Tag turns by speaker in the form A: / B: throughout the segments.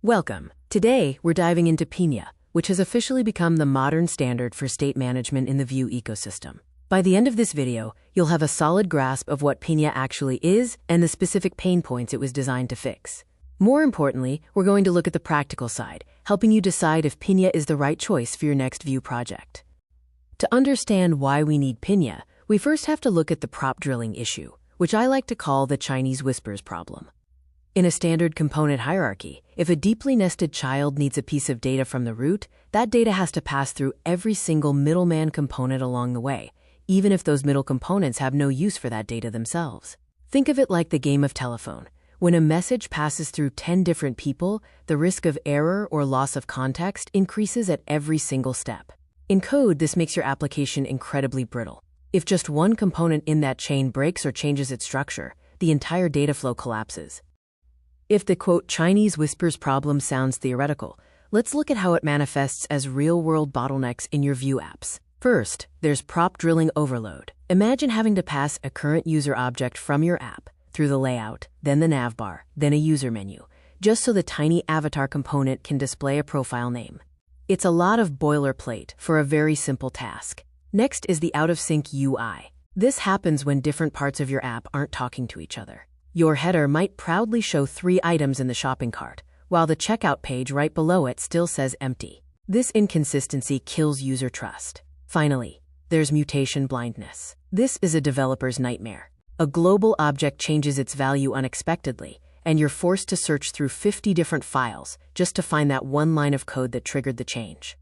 A: Welcome. Today, we're diving into Pinia, which has officially become the modern standard for state management in the Vue ecosystem. By the end of this video, you'll have a solid grasp of what Pinia actually is and the specific pain points it was designed to fix. More importantly, we're going to look at the practical side, helping you decide if Pinia is the right choice for your next Vue project. To understand why we need Pinia, we first have to look at the prop drilling issue, which I like to call the Chinese whispers problem. In a standard component hierarchy, if a deeply nested child needs a piece of data from the root, that data has to pass through every single middleman component along the way, even if those middle components have no use for that data themselves. Think of it like the game of telephone. When a message passes through 10 different people, the risk of error or loss of context increases at every single step. In code, this makes your application incredibly brittle. If just one component in that chain breaks or changes its structure, the entire data flow collapses. If the quote Chinese whispers problem sounds theoretical, let's look at how it manifests as real-world bottlenecks in your Vue apps. First, there's prop drilling overload. Imagine having to pass a current user object from your app through the layout, then the navbar, then a user menu, just so the tiny avatar component can display a profile name. It's a lot of boilerplate for a very simple task. Next is the out-of-sync UI. This happens when different parts of your app aren't talking to each other. Your header might proudly show 3 items in the shopping cart, while the checkout page right below it still says empty. This inconsistency kills user trust. Finally, there's mutation blindness. This is a developer's nightmare. A global object changes its value unexpectedly, and you're forced to search through 50 different files just to find that one line of code that triggered the change.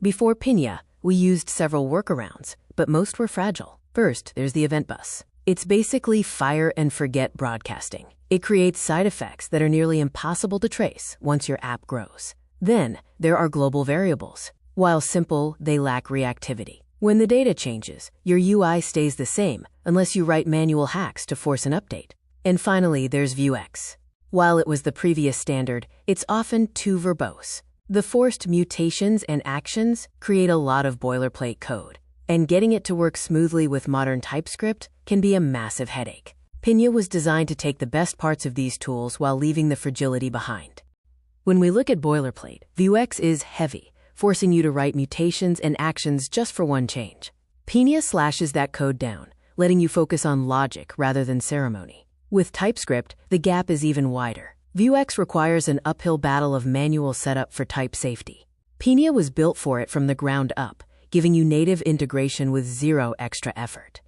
A: Before Pinia, we used several workarounds, but most were fragile. First, there's the event bus. It's basically fire and forget broadcasting. It creates side effects that are nearly impossible to trace once your app grows. Then, there are global variables. While simple, they lack reactivity. When the data changes, your UI stays the same unless you write manual hacks to force an update. And finally, there's Vuex. While it was the previous standard, it's often too verbose. The forced mutations and actions create a lot of boilerplate code, and getting it to work smoothly with modern TypeScript can be a massive headache. Pinia was designed to take the best parts of these tools while leaving the fragility behind. When we look at boilerplate, Vuex is heavy, forcing you to write mutations and actions just for one change. Pinia slashes that code down, letting you focus on logic rather than ceremony. With TypeScript, the gap is even wider. Vuex requires an uphill battle of manual setup for type safety. Pinia was built for it from the ground up, giving you native integration with zero extra effort.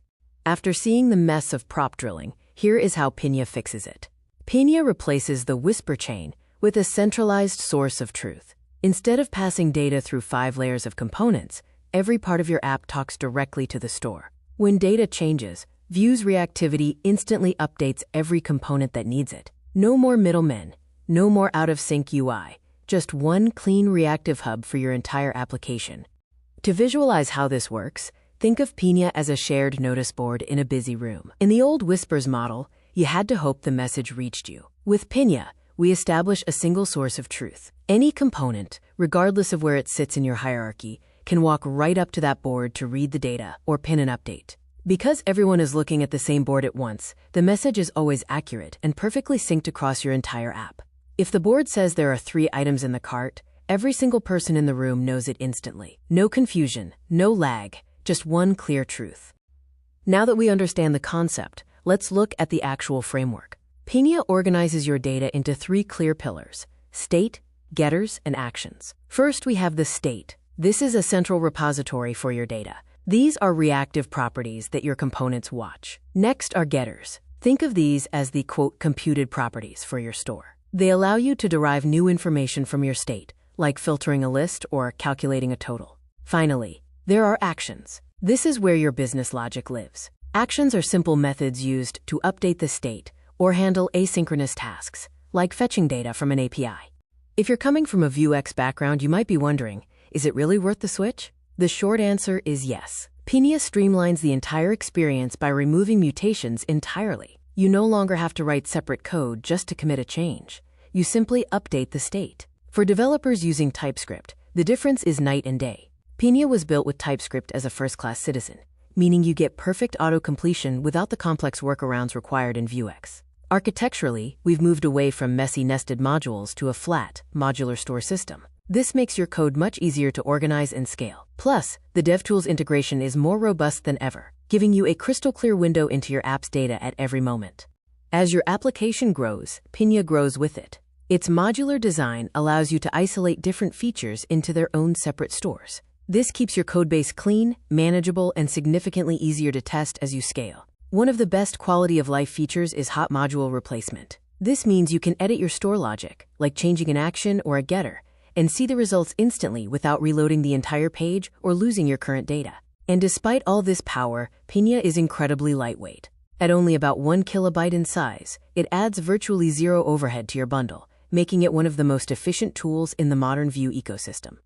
A: After seeing the mess of prop drilling, here is how Pinia fixes it. Pinia replaces the whisper chain with a centralized source of truth. Instead of passing data through 5 layers of components, every part of your app talks directly to the store. When data changes, Vue's reactivity instantly updates every component that needs it. No more middlemen, no more out-of-sync UI, just one clean reactive hub for your entire application. To visualize how this works, think of Pinia as a shared notice board in a busy room. In the old Whispers model, you had to hope the message reached you. With Pinia, we establish a single source of truth. Any component, regardless of where it sits in your hierarchy, can walk right up to that board to read the data or pin an update. Because everyone is looking at the same board at once, the message is always accurate and perfectly synced across your entire app. If the board says there are 3 items in the cart, every single person in the room knows it instantly. No confusion, no lag, just one clear truth. Now that we understand the concept, let's look at the actual framework. Pinia organizes your data into 3 clear pillars: state, getters, and actions. First, we have the state. This is a central repository for your data. These are reactive properties that your components watch. Next are getters. Think of these as the quote computed properties for your store. They allow you to derive new information from your state, like filtering a list or calculating a total. Finally, there are actions. This is where your business logic lives. Actions are simple methods used to update the state or handle asynchronous tasks, like fetching data from an API. If you're coming from a Vuex background, you might be wondering, is it really worth the switch? The short answer is yes. Pinia streamlines the entire experience by removing mutations entirely. You no longer have to write separate code just to commit a change. You simply update the state. For developers using TypeScript, the difference is night and day. Pinia was built with TypeScript as a first-class citizen, meaning you get perfect auto-completion without the complex workarounds required in Vuex. Architecturally, we've moved away from messy nested modules to a flat, modular store system. This makes your code much easier to organize and scale. Plus, the DevTools integration is more robust than ever, giving you a crystal-clear window into your app's data at every moment. As your application grows, Pinia grows with it. Its modular design allows you to isolate different features into their own separate stores. This keeps your codebase clean, manageable, and significantly easier to test as you scale. One of the best quality-of-life features is hot module replacement. This means you can edit your store logic, like changing an action or a getter, and see the results instantly without reloading the entire page or losing your current data. And despite all this power, Pinia is incredibly lightweight. At only about 1 kilobyte in size, it adds virtually zero overhead to your bundle, making it one of the most efficient tools in the modern Vue ecosystem.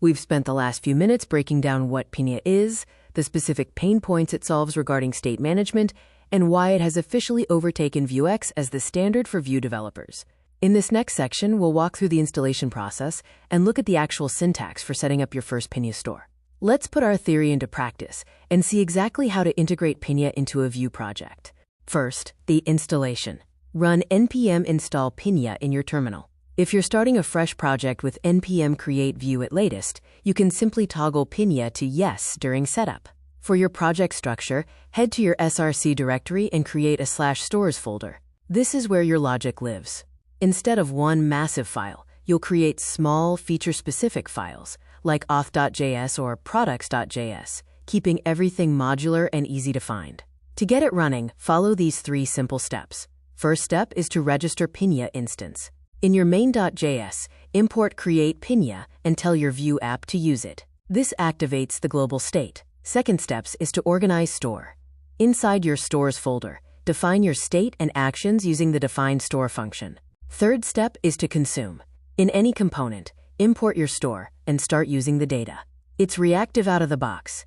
A: We've spent the last few minutes breaking down what Pinia is, the specific pain points it solves regarding state management, and why it has officially overtaken Vuex as the standard for Vue developers. In this next section, we'll walk through the installation process and look at the actual syntax for setting up your first Pinia store. Let's put our theory into practice and see exactly how to integrate Pinia into a Vue project. First, the installation. Run npm install Pinia in your terminal. If you're starting a fresh project with npm create Vue at latest, you can simply toggle Pinia to yes during setup. For your project structure, head to your src directory and create a /stores folder. This is where your logic lives. Instead of one massive file, you'll create small feature-specific files, like auth.js or products.js, keeping everything modular and easy to find. To get it running, follow these 3 simple steps. First step is to register Pinia instance. In your main.js, import create Pinia and tell your Vue app to use it. This activates the global state. Second steps is to organize store. Inside your stores folder, define your state and actions using the define store function. Third step is to consume. In any component, import your store and start using the data. It's reactive out of the box.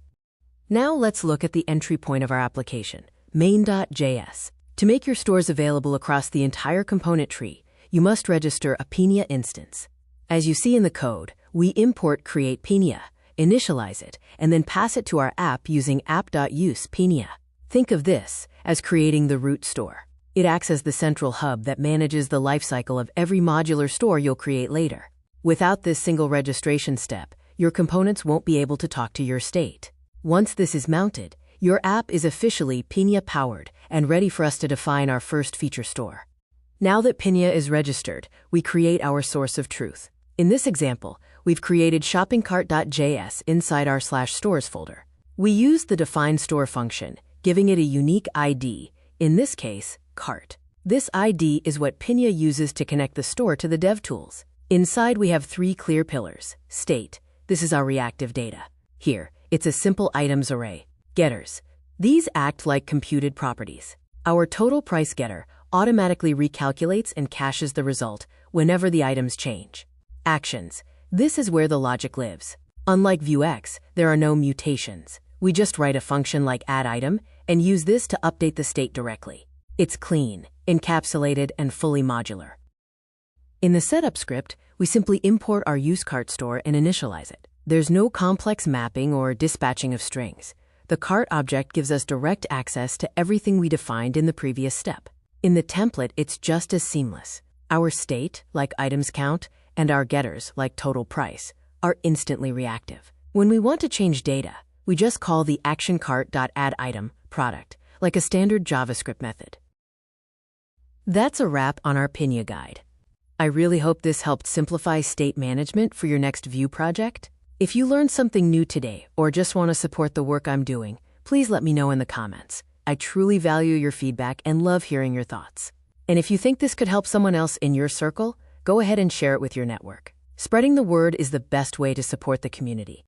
A: Now let's look at the entry point of our application, main.js. To make your stores available across the entire component tree, you must register a Pinia instance. As you see in the code, we import create Pinia, initialize it, and then pass it to our app using app.use Pinia. Think of this as creating the root store. It acts as the central hub that manages the lifecycle of every modular store you'll create later. Without this single registration step, your components won't be able to talk to your state. Once this is mounted, your app is officially Pinia-powered and ready for us to define our first feature store. Now that Pinia is registered, we create our source of truth. In this example, we've created shoppingcart.js inside our /stores folder. We use the define store function, giving it a unique ID, in this case, cart. This ID is what Pinia uses to connect the store to the DevTools. Inside, we have 3 clear pillars. State. This is our reactive data. Here, it's a simple items array. Getters. These act like computed properties. Our total price getter automatically recalculates and caches the result whenever the items change. Actions. This is where the logic lives. Unlike Vuex, there are no mutations. We just write a function like addItem and use this to update the state directly. It's clean, encapsulated, and fully modular. In the setup script, we simply import our useCart store and initialize it. There's no complex mapping or dispatching of strings. The cart object gives us direct access to everything we defined in the previous step. In the template, it's just as seamless. Our state, like items count, and our getters, like total price, are instantly reactive. When we want to change data, we just call the actionCart.addItem product, like a standard JavaScript method. That's a wrap on our Pinia guide. I really hope this helped simplify state management for your next Vue project. If you learned something new today or just want to support the work I'm doing, please let me know in the comments. I truly value your feedback and love hearing your thoughts. And if you think this could help someone else in your circle, go ahead and share it with your network. Spreading the word is the best way to support the community.